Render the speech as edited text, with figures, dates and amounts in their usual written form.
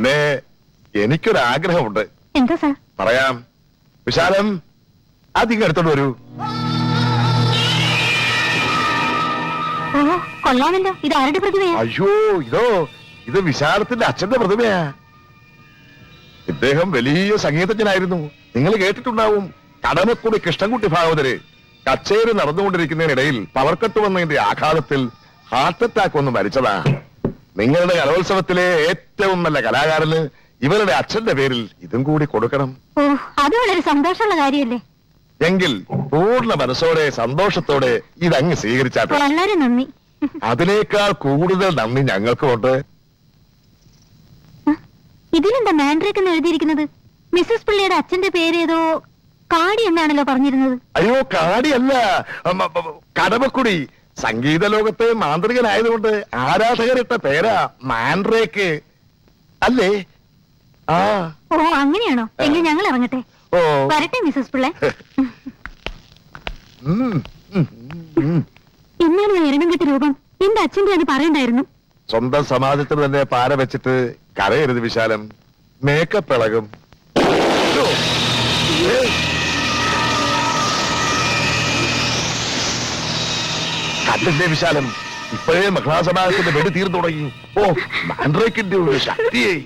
പിന്നെ എനിക്കൊരാഗ്രഹമുണ്ട്. എന്താ സാർ? പറയാം. വിശാലം, അധികം എടുത്തോണ്ട് വരൂ. ഓ, കൊള്ളാമല്ലോ. ഇത് ആരുടെ പ്രതിമയാ? അയ്യോ, ഇത് വിശാലത്തിന്റെ അച്ഛന്റെ പ്രതിമയാ. ഇദ്ദേഹം വലിയ സംഗീതജ്ഞനായിരുന്നു. നിങ്ങൾ കേട്ടിട്ടുണ്ടാവും. കടമക്കുടി കൃഷ്ണൻകുട്ടി ഭാഗവതര് കച്ചേരി നടന്നുകൊണ്ടിരിക്കുന്നതിനിടയിൽ പവർ കട്ട് വന്നതിന്റെ ആഘാതത്തിൽ ഹാർട്ട് അറ്റാക്ക് ഒന്ന് മരിച്ചതാ. നിങ്ങളുടെ കലോത്സവത്തിലെ ഏറ്റവും നല്ല കലാകാരന് ഇവരുടെ അച്ഛന്റെ പേരിൽ ഇതും കൂടി കൊടുക്കണം. ഓ, അത് വളരെ സന്തോഷമുള്ള കാര്യമല്ലേ? എങ്കിൽ പൂർണ്ണ മനസ്സോടെ സന്തോഷത്തോടെ ഇതങ്ങ് സ്വീകരിച്ചാട്ടെ. വളരെ നന്ദി. അതിനേക്കാൾ കൂടുതൽ നന്ദി ഞങ്ങൾക്കുണ്ട്. ഇതിലെന്താ മാൻഡ്രേക്ക് എന്ന് എഴുതിയിരിക്കുന്നത്? മിസ്സസ് പിള്ളയുടെ അച്ഛന്റെ പേരേതോ കാടി എന്നാണല്ലോ പറഞ്ഞിരുന്നത്. അയ്യോ, കാടിയല്ല, കടമക്കുടി. സംഗീത ലോകത്തെ മാന്ത്രികനായതുകൊണ്ട് ആരാധകരിട്ട പേരാ മാൻഡ്രേക്ക് അല്ലേ? ആ, ഓ, അങ്ങനെയാണോ? എങ്കിൽ ഞങ്ങൾ ഇറങ്ങട്ടെ. ഓ, വരട്ടെ മിസ്സസ് പിള്ളെ. എന്നാണ് എരണമെങ്കിട്ട് രൂപം? എന്റെ അച്ഛന്റെ അത് പറയണ്ടായിരുന്നു. സ്വന്തം സമാജത്തിൽ തന്നെ പാര വെച്ചിട്ട് കരയരുത് വിശാലം. മേക്കപ്പ് ഇളകും. കണ്ടില്ലേ വിശാലം, ഇപ്പോഴേ മഹിളാ സമാജത്തിന്റെ വെടി തീർന്നു തുടങ്ങി. ഓ, മാൻഡ്രേക്കിന്റെ ഒരു ശക്തിയെ